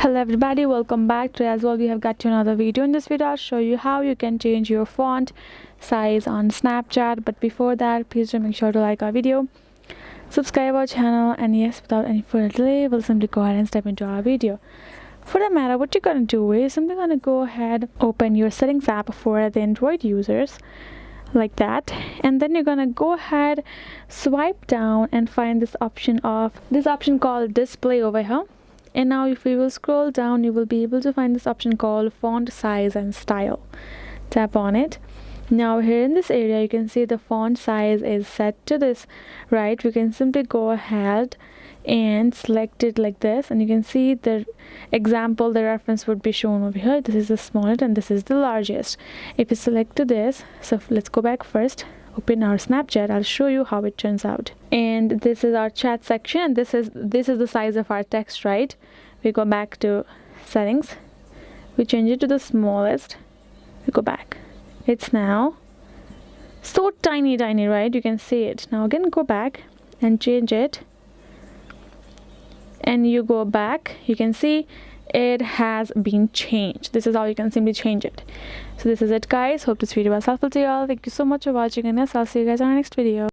Hello everybody, welcome back. Today as well we have got to another video. In this video I'll show you how you can change your font size on Snapchat. But before that, please do make sure to like our video, subscribe our channel, and yes, without any further delay, we'll simply go ahead and step into our video. For that matter, what you're gonna do is simply gonna go ahead, open your settings app for the Android users like that, and then you're gonna go ahead, swipe down and find this option called display over here. And now if we will scroll down, you will be able to find this option called font size and style. Tap on it. Now here in this area you can see the font size is set to this, right? We can simply go ahead and select it like this, and you can see the example, the reference would be shown over here. This is the smallest and this is the largest. If you select to this, so let's go back first, open our Snapchat. I'll show you how it turns out. And this is our chat section, and this is the size of our text, right? We go back to settings, we change it to the smallest, we go back, it's now so tiny, right? You can see it. Now again go back and change it, and you go back, you can see it has been changed. This is how you can simply change it. So this is it, guys. Hope this video was helpful to you all. Thank you so much for watching, and yes, I'll see you guys on our next video.